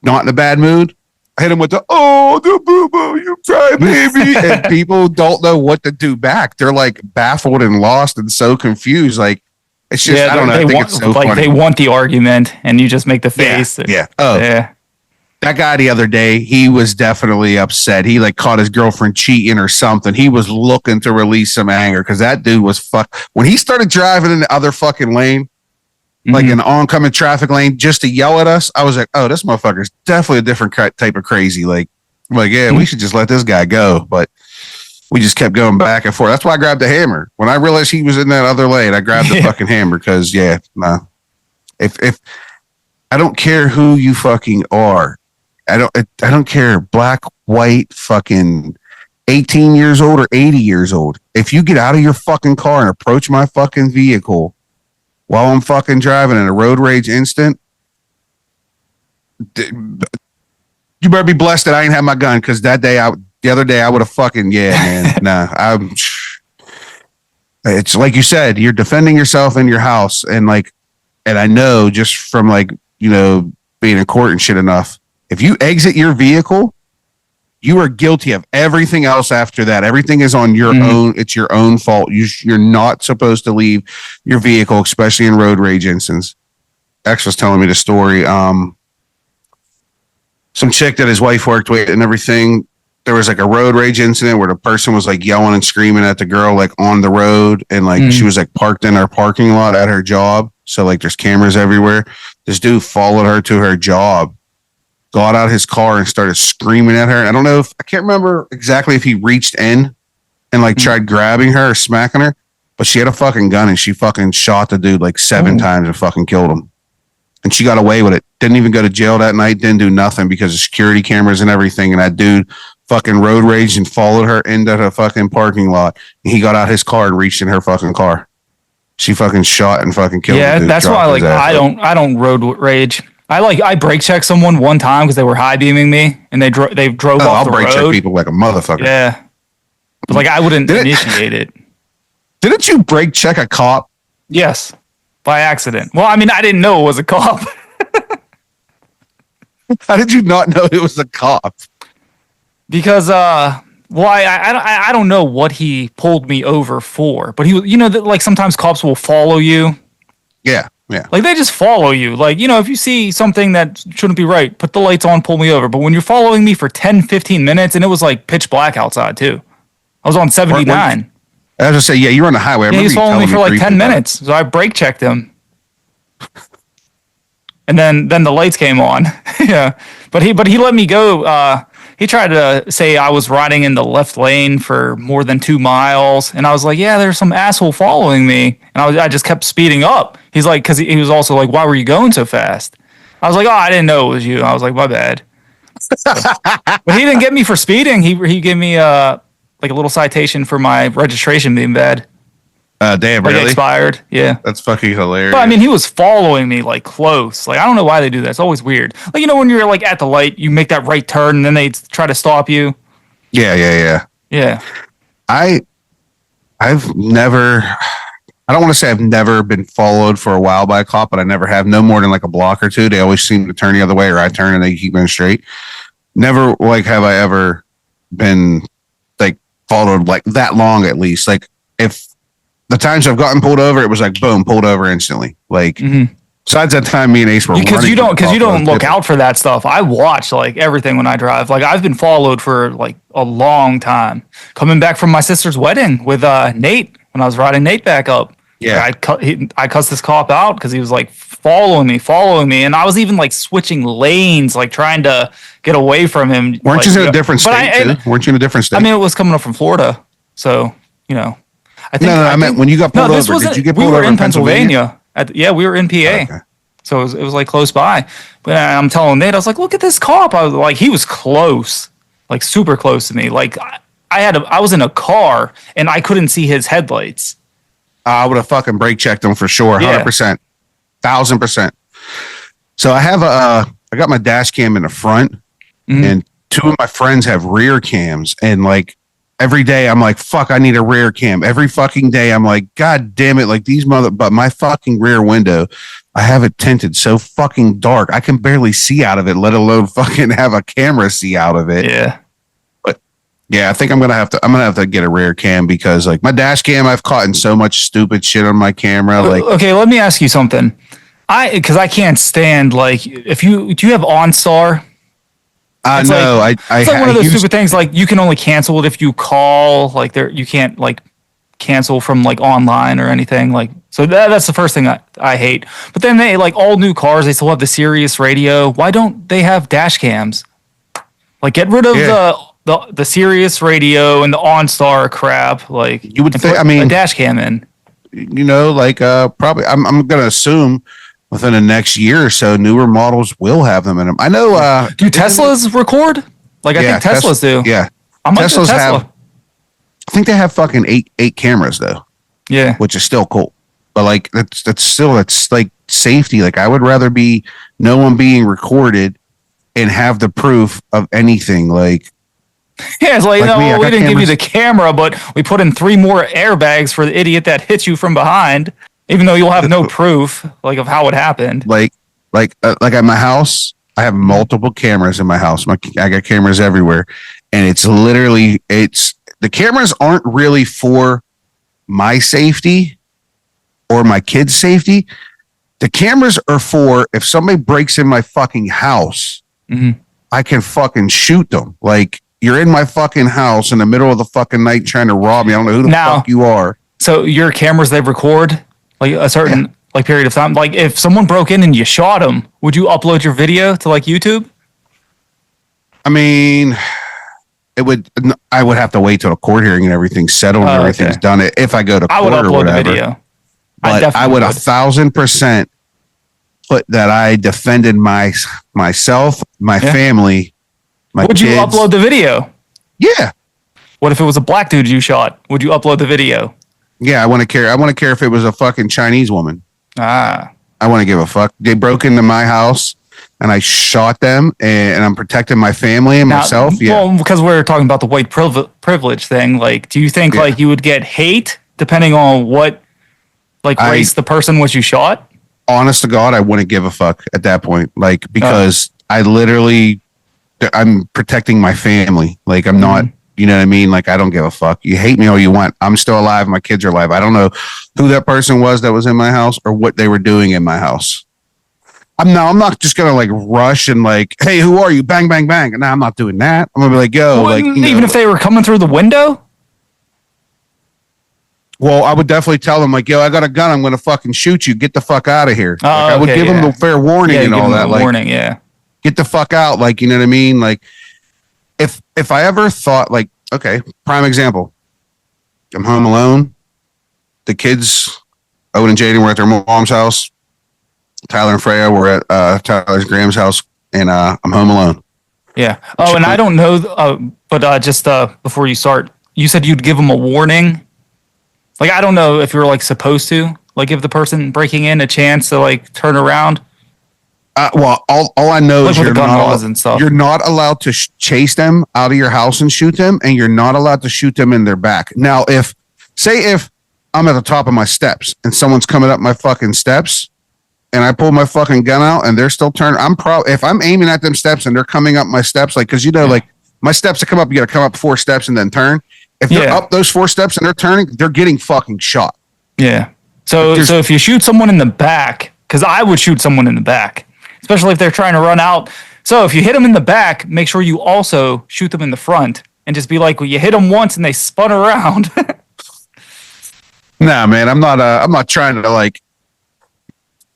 not in a bad mood, I hit them with the boo-boo, you cry baby. And people don't know what to do back. They're like baffled and lost and so confused. Like, it's just, I don't know. I think it's so funny. They want the argument and you just make the face. Yeah. That guy the other day, he was definitely upset. He like caught his girlfriend cheating or something. He was looking to release some anger because that dude was when he started driving in the other fucking lane, like an oncoming traffic lane, just to yell at us. I was like, this motherfucker's definitely a different type of crazy. Like, we should just let this guy go. But we just kept going back and forth. That's why I grabbed the hammer. When I realized he was in that other lane, I grabbed the fucking hammer because, if I don't care who you fucking are. I don't care, black, white, fucking 18 years old or 80 years old. If you get out of your fucking car and approach my fucking vehicle while I'm fucking driving in a road rage instant, you better be blessed that I ain't have my gun, because the other day I would have fucking, it's like you said, you're defending yourself in your house, and I know just from being in court and shit enough, if you exit your vehicle, you are guilty of everything else after that. Everything is on your own. It's your own fault. You're not supposed to leave your vehicle, especially in road rage instances. X was telling me the story. Some chick that his wife worked with and everything, there was like a road rage incident where the person was like yelling and screaming at the girl like on the road, and she was like parked in her parking lot at her job. So like there's cameras everywhere. This dude followed her to her job, got out his car and started screaming at her. I don't know I can't remember exactly if he reached in and tried grabbing her or smacking her, but she had a fucking gun and she fucking shot the dude like 7 times and fucking killed him. And she got away with it. Didn't even go to jail that night. Didn't do nothing because of security cameras and everything. And that dude fucking road raged and followed her into the fucking parking lot. And he got out his car and reached in her fucking car. She fucking shot and fucking killed him. Yeah, that's why I don't road rage. I brake checked someone one time because they were high beaming me and they drove off the road. I'll brake check people like a motherfucker. Yeah, but I wouldn't initiate it. Didn't you brake check a cop? Yes, by accident. Well, I mean, I didn't know it was a cop. How did you not know it was a cop? Because I don't know what he pulled me over for, but he, that sometimes cops will follow you. Yeah. Yeah. They just follow you. If you see something that shouldn't be right, put the lights on, pull me over. But when you're following me for 10, 15 minutes, and it was pitch black outside too. I was on 79. I was going to say, you're on the highway. He was following me for 10 minutes. So I brake checked him. And then the lights came on. Yeah. But he let me go. He tried to say I was riding in the left lane for more than 2 miles. And I was like, there's some asshole following me. And I just kept speeding up. He's like, because he was also like, why were you going so fast? I was like, I didn't know it was you. I was like, my bad. But he didn't get me for speeding. He gave me a little citation for my registration being bad. Damn, really? Expired. Yeah. That's fucking hilarious. But I mean, he was following me close. I don't know why they do that. It's always weird. When you're at the light, you make that right turn and then they try to stop you. Yeah. I've never, I don't want to say I've never been followed for a while by a cop, but I never have. No more than a block or two. They always seem to turn the other way, or I turn and they keep going straight. Never have I ever been followed that long, at least. If the times I've gotten pulled over, it was boom, pulled over instantly. Besides that time me and Ace were running. Because you don't look out for that stuff. I watch everything when I drive. I've been followed for a long time. Coming back from my sister's wedding with Nate, when I was riding Nate back up. Yeah. I cussed this cop out because he was following me. And I was even switching lanes, trying to get away from him. Weren't you in a different state too? Weren't you in a different state? I mean, it was coming up from Florida. So, I meant when you got pulled over. Did you get pulled over in Pennsylvania? We were in PA. Okay. So it was close by. But I'm telling Nate, I was like, look at this cop. I was he was close, super close to me. I was in a car and I couldn't see his headlights. I would have fucking brake checked him for sure. 100%. 1,000%. So I have I got my dash cam in the front, and 2 of my friends have rear cams, and every day I'm like, fuck, I need a rear cam. Every fucking day I'm like, God damn it, like but my fucking rear window, I have it tinted so fucking dark. I can barely see out of it, let alone fucking have a camera see out of it. Yeah. But yeah, I think I'm gonna have to get a rear cam because like my dash cam, I've caught in so much stupid shit on my camera. Like, okay, let me ask you something. Because I can't stand like do you have OnStar? No, it's like one of those stupid things. Like you can only cancel it if you call. Like you can't like cancel from like online or anything. Like so that's the first thing I hate. But then they like all new cars. They still have the Sirius radio. Why don't they have dash cams? Like get rid of the Sirius radio and the OnStar crap. Like you would think. I mean, a dash cam in. You know, like probably. I'm gonna assume. Within the next year or so, newer models will have them in them. I know. Do Teslas record? Like I think Teslas do. Yeah, I might Teslas have. I think they have fucking eight cameras though. Yeah, which is still cool. But like that's like safety. Like I would rather be no one being recorded and have the proof of anything. Like yeah, it's like no, we didn't give you the camera, but we put in 3 more airbags for the idiot that hit you from behind. Even though you'll have no proof, like of how it happened. Like at my house, I have multiple cameras in my house. I got cameras everywhere, and it's literally the cameras aren't really for my safety or my kids' safety. The cameras are for if somebody breaks in my fucking house, I can fucking shoot them. Like you're in my fucking house in the middle of the fucking night trying to rob me. I don't know who the fuck you are. So your cameras, they record. Like a certain like period of time. Like if someone broke in and you shot them, would you upload your video to like YouTube? I mean, I would have to wait till a court hearing and everything's settled and everything's done. If I go to court, I would upload the video. But I would 1,000% put that I defended myself, my family, my kids. Would you upload the video? Yeah. What if it was a black dude you shot? Would you upload the video? Yeah, I want to care. I want to care if it was a fucking Chinese woman. I want to give a fuck. They broke into my house and I shot them and I'm protecting my family and myself. Yeah. Well, because we're talking about the white privilege thing. Like, do you think like you would get hate depending on what like race the person was you shot? Honest to God, I wouldn't give a fuck at that point. Like, because I'm protecting my family. Like, I'm not. You know what I mean? Like, I don't give a fuck. You hate me all you want. I'm still alive. My kids are alive. I don't know who that person was that was in my house or what they were doing in my house. I'm not just going to like rush and like, hey, who are you? Bang, bang, bang. No, I'm not doing that. I'm going to be like, yo. Well, like, even if they were coming through the window? Well, I would definitely tell them like, yo, I got a gun. I'm going to fucking shoot you. Get the fuck out of here. Oh, like, I would give them the fair warning and all that. Like, warning, yeah. Get the fuck out. Like, you know what I mean? Like, if I ever thought like, okay, prime example, I'm home alone. The kids, Owen and Jaden, were at their mom's house. Tyler and Freya were at Tyler's Graham's house, and I'm home alone. Yeah. Oh, and I don't know, but just before you start, you said you'd give them a warning. Like, I don't know if you're like supposed to like give the person breaking in a chance to like turn around. Well, all I know is you're not allowed to chase them out of your house and shoot them, and you're not allowed to shoot them in their back. Now, if I'm at the top of my steps and someone's coming up my fucking steps, and I pull my fucking gun out and they're still turning, if I'm aiming at them steps and they're coming up my steps, like because like my steps to come up, you got to come up 4 steps and then turn. If they're up those 4 steps and they're turning, they're getting fucking shot. Yeah. So if you shoot someone in the back, because I would shoot someone in the back. Especially if they're trying to run out. So if you hit them in the back, make sure you also shoot them in the front and just be like, well, you hit them once and they spun around. Nah, man, I'm not trying to like,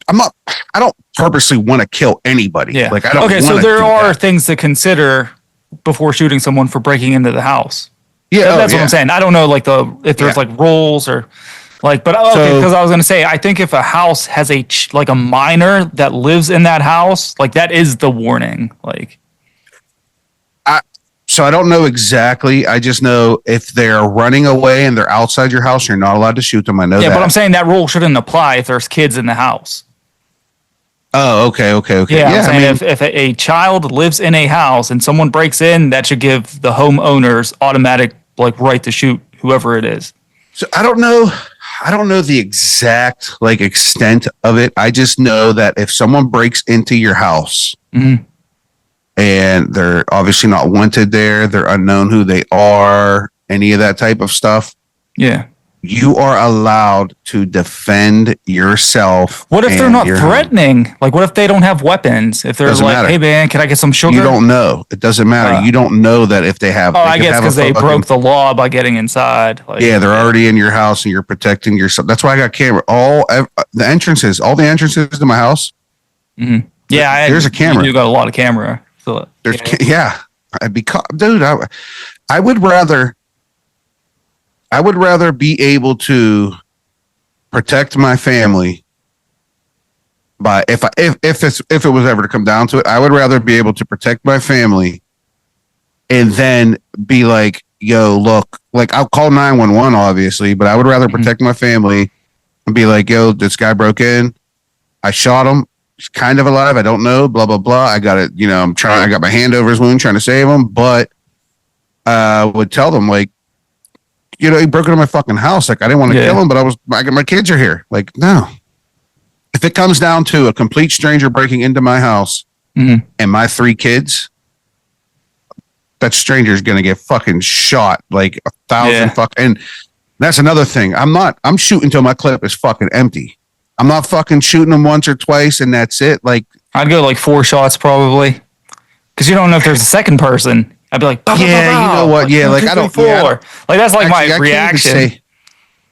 I don't purposely want to kill anybody. Yeah. Like, I don't. Okay. So there are things to consider before shooting someone for breaking into the house. Yeah. That's what I'm saying. I don't know like if there's like rules or. Like, but okay, because I was gonna say, I think if a house has a minor that lives in that house, like that is the warning. Like, so I don't know exactly. I just know if they're running away and they're outside your house, you're not allowed to shoot them. I know that. Yeah, but I'm saying that rule shouldn't apply if there's kids in the house. Oh, okay. Yeah, I'm saying if a child lives in a house and someone breaks in, that should give the homeowners automatic like right to shoot whoever it is? So I don't know the exact like extent of it. I just know that if someone breaks into your house and they're obviously not wanted there, they're unknown who they are, any of that type of stuff. Yeah. You are allowed to defend yourself. What if they're not threatening? Home. Like, what if they don't have weapons? If they're doesn't like, matter. Hey, man, can I get some sugar? You don't know. It doesn't matter. You don't know that if they have. Oh, I guess because they broke the law by getting inside. Like, yeah, they're already in your house and you're protecting yourself. That's why I got camera. All the entrances to my house. Mm-hmm. Yeah, there's a camera. You got a lot of camera. So, there's I'd be dude. I would rather. I would rather be able to protect my family by if it was ever to come down to it, I would rather be able to protect my family and then be like, yo, look, like I'll call 911 obviously, but I would rather protect my family and be like, yo, this guy broke in. I shot him. He's kind of alive. I don't know, blah, blah, blah. I got it. I got my hand over his wound trying to save him, but I would tell them like, he broke into my fucking house. Like, I didn't want to kill him, but my kids are here. Like, no. If it comes down to a complete stranger breaking into my house and my 3 kids, that stranger is going to get fucking shot like 1,000 and that's another thing. I'm shooting till my clip is fucking empty. I'm not fucking shooting them once or twice and that's it. Like, I'd go like 4 shots probably. Because you don't know if there's a second person. I'd be like, you know what? Yeah, like I don't. Yeah, like that's like my reaction.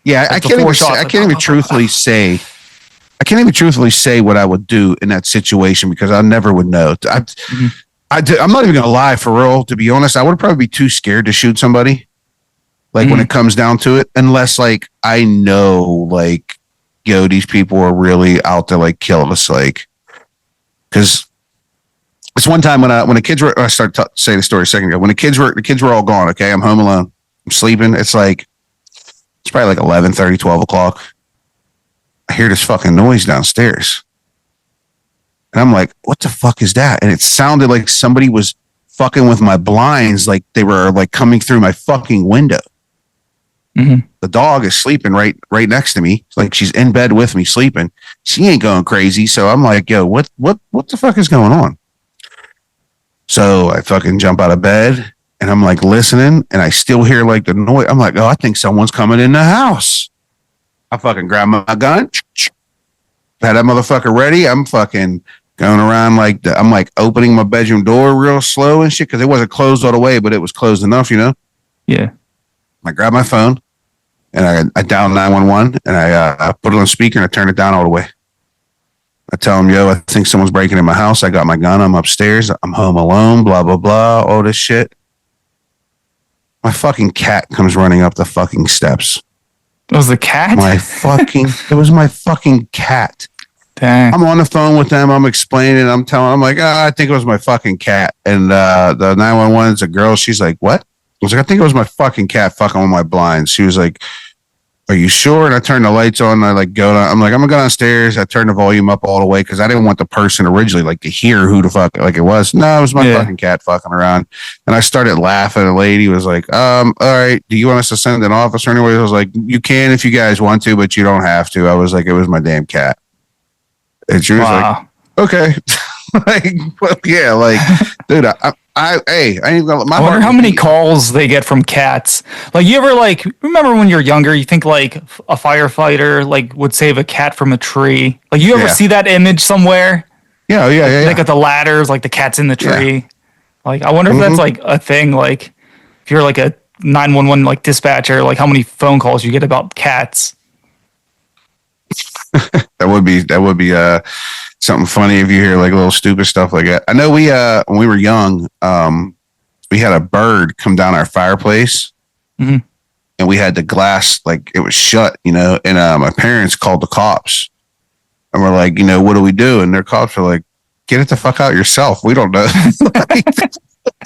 I can't even truthfully say. I can't even truthfully say what I would do in that situation because I never would know. I'm not even gonna lie, for real. To be honest, I would probably be too scared to shoot somebody. Like when it comes down to it, unless like I know, like, yo, these people are really out to like kill us, like, because. It's one time when the kids were, I started to say the story a second ago. When the kids were all gone. Okay, I'm home alone. I'm sleeping. It's probably like 11:30, 12 o'clock. I hear this fucking noise downstairs, and I'm like, "What the fuck is that?" And it sounded like somebody was fucking with my blinds, like they were like coming through my fucking window. The dog is sleeping right next to me, like she's in bed with me sleeping. She ain't going crazy, so I'm like, "Yo, what the fuck is going on?" So I fucking jump out of bed and I'm like listening and I still hear like the noise. I'm like, oh, I think someone's coming in the house. I fucking grab my gun, had that motherfucker ready. I'm fucking going around like I'm like opening my bedroom door real slow and shit because it wasn't closed all the way, but it was closed enough, Yeah. I grab my phone and I dial 911 and I put it on speaker and I turn it down all the way. I tell him, yo, I think someone's breaking in my house. I got my gun. I'm upstairs. I'm home alone, blah, blah, blah, all this shit. My fucking cat comes running up the fucking steps. It was the cat? It was my fucking cat. Dang. I'm on the phone with them. I'm explaining. I'm like, I think it was my fucking cat. And the 911 is a girl. She's like, what? I was like, I think it was my fucking cat fucking with my blinds. She was like, are you sure? And I turned the lights on. And I like go down. I'm like, I'm gonna go downstairs. I turned the volume up all the way because I didn't want the person originally like to hear who the fuck like it was. No, it was my fucking cat fucking around. And I started laughing. The lady was like, all right, do you want us to send an officer anyway? I was like, you can if you guys want to, but you don't have to. I was like, it was my damn cat. And she was like, okay. Like, well, yeah, like, dude, I wonder how many calls they get from cats. Like, you ever like remember when you're younger, you think like a firefighter like would save a cat from a tree. Like, you ever see that image somewhere? Yeah. Like at the ladders, like the cat's in the tree. Yeah. Like, I wonder if that's like a thing. Like, if you're like a 911 like dispatcher, like how many phone calls you get about cats. That would be something funny if you hear like little stupid stuff like that. I know we when we were young, we had a bird come down our fireplace, and we had the glass like it was shut, and my parents called the cops, and we're like, what do we do? And their cops are like, get it the fuck out yourself. We don't know.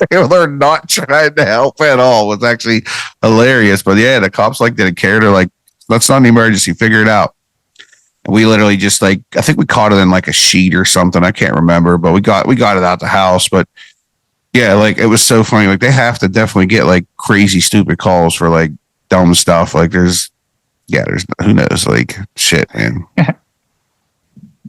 They're not trying to help at all. It was actually hilarious, but yeah, the cops like didn't care. They're like, that's not an emergency. Figure it out. We literally just like, I think we caught it in like a sheet or something. I can't remember, but we got it out the house. But Yeah, like it was so funny. Like they have to definitely get like crazy, stupid calls for like dumb stuff. Like there's who knows, like shit, man.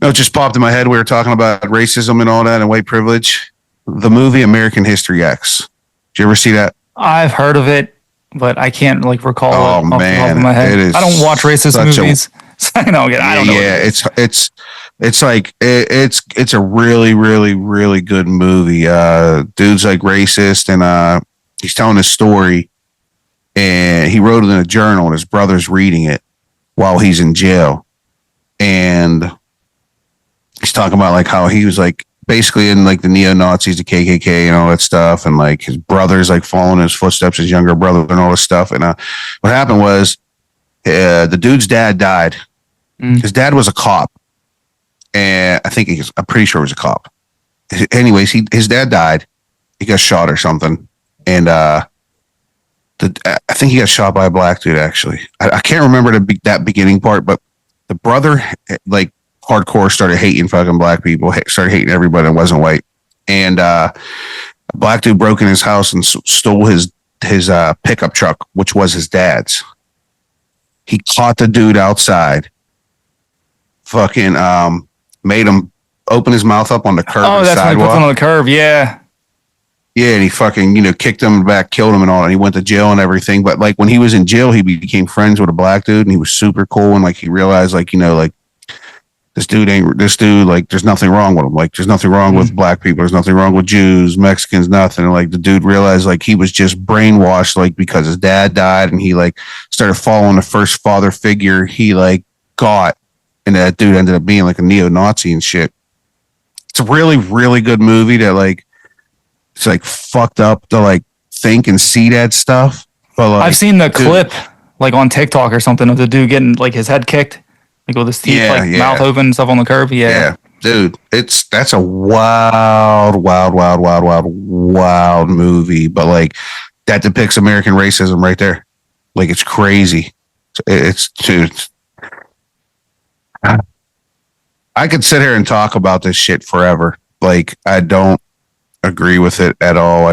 No, it just popped in my head. We were talking about racism and all that and white privilege. The movie American History X. Did you ever see that? I've heard of it, but I can't like recall it off the top of my head. I don't watch racist movies. I don't know. Yeah, it's a really, really, really good movie. Dude's like racist and he's telling his story and he wrote it in a journal and his brother's reading it while he's in jail. And he's talking about like how he was like basically in like the neo-Nazis, the KKK and all that stuff. And like his brother's like following his footsteps, his younger brother and all this stuff. And what happened was the dude's dad died. His dad was a cop. And I'm pretty sure he was a cop. Anyways, his dad died. He got shot or something. And I think he got shot by a black dude, actually. I can't remember that beginning part, but the brother, like, hardcore started hating fucking black people, started hating everybody that wasn't white. And a black dude broke in his house and stole his pickup truck, which was his dad's. He caught the dude outside, fucking made him open his mouth up on the curb. Oh, that's when he puts him on the curb, yeah. Yeah, and he fucking, kicked him in the back, killed him and all, and he went to jail and everything. But like when he was in jail, he became friends with a black dude and he was super cool. And like he realized like, like this dude, like there's nothing wrong with him. Like there's nothing wrong with black people. There's nothing wrong with Jews, Mexicans, nothing. And like the dude realized like he was just brainwashed, like because his dad died and he like started following the first father figure he like got. And that dude ended up being like a neo-Nazi and shit. It's a really, really good movie that like, it's like fucked up to like think and see that stuff. But like, I've seen the clip like on TikTok or something of the dude getting like his head kicked, like with his teeth mouth open and stuff on the curb. Yeah, dude, that's a wild movie. But like that depicts American racism right there. Like it's crazy. It's I could sit here and talk about this shit forever. Like I don't agree with it at all.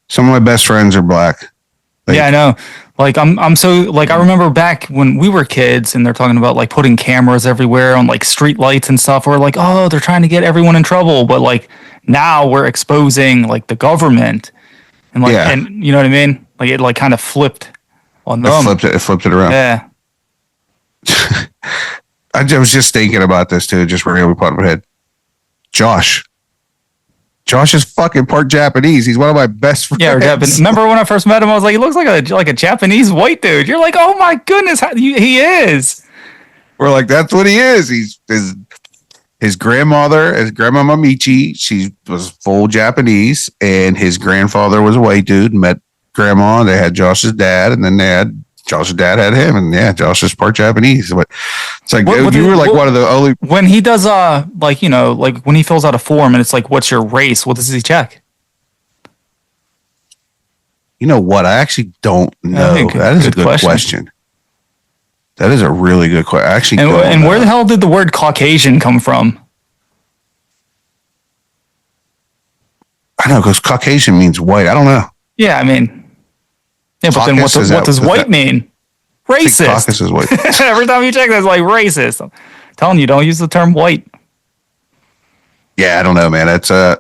Some of my best friends are black. Like, yeah, I know. Like I'm so like I remember back when we were kids and they're talking about like putting cameras everywhere on like street lights and stuff. We're like, oh, they're trying to get everyone in trouble. But like now we're exposing like the government and like and you know what I mean? Like it like kind of flipped on them. It flipped it around. Yeah. I was just thinking about this too, just randomly popped in my head. Josh is fucking part Japanese. He's one of my best friends. Yeah, remember when I first met him? I was like, he looks like a Japanese white dude. You're like, oh my goodness, he is. We're like, that's what he is. He's his grandmother, his grandmama Michi. She was full Japanese, and his grandfather was a white dude. Met grandma. They had Josh's dad, and then Josh's dad had him, and Josh is part Japanese. But it's like you were like one of the only. when he does like when he fills out a form and it's like, what's your race? What does he check? You know what? I actually don't know. That is a good question. That is a really good question. I actually don't know. And where the hell did the word Caucasian come from? I know, because Caucasian means white. I don't know. Yeah, I mean. Yeah, but then what does white mean? Racist. Caucus is white. Every time you check that, it's like racist. I'm telling you, don't use the term white. Yeah, I don't know, man. That's I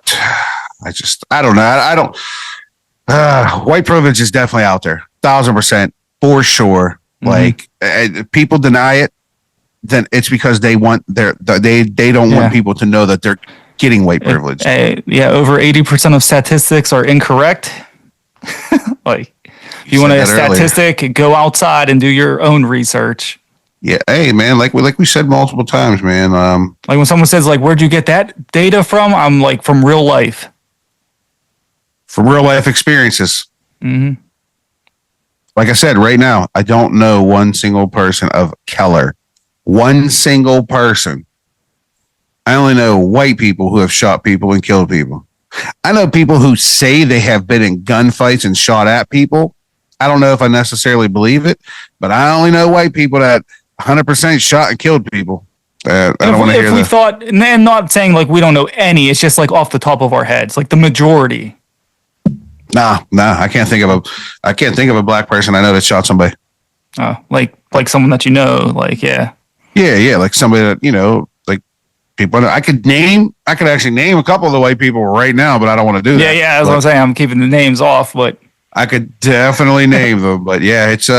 don't know. I don't. White privilege is definitely out there, 1,000% for sure. Mm-hmm. Like people deny it, then it's because they want they don't want people to know that they're getting white privilege. Over 80% of statistics are incorrect. Like. If you want a statistic, go outside and do your own research. Yeah, hey man, like we said multiple times, man. Like when someone says, like, where'd you get that data from? I'm like, from real life. From real life experiences. Mm-hmm. Like I said, right now, I don't know one single person of color. One single person. I only know white people who have shot people and killed people. I know people who say they have been in gunfights and shot at people. I don't know if I necessarily believe it, but I only know white people that 100% shot and killed people. I don't want to hear if we thought, and not saying like we don't know any, it's just like off the top of our heads, like the majority. Nah, I can't think of a black person I know that shot somebody. Oh, like someone that you know, like yeah, like somebody that like people. I could actually name a couple of the white people right now, but I don't want to do that. Yeah, that's what I'm saying. I'm keeping the names off, but I could definitely name them. But yeah, it's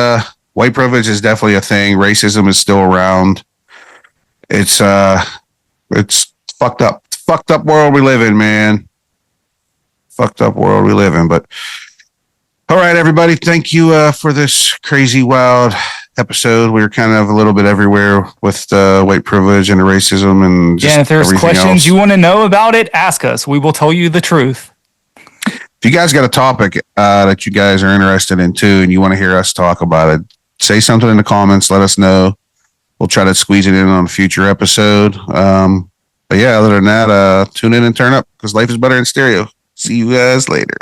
white privilege is definitely a thing. Racism is still around. It's fucked up. It's fucked up world we live in, man. Fucked up world we live in. But all right, everybody, thank you for this crazy, wild episode. We were kind of a little bit everywhere with white privilege and racism, and just if there's questions you want to know about it, ask us. We will tell you the truth. If you guys got a topic that you guys are interested in too, and you want to hear us talk about it, say something in the comments. Let us know. We'll try to squeeze it in on a future episode. But yeah, other than that, tune in and turn up because life is better in stereo. See you guys later.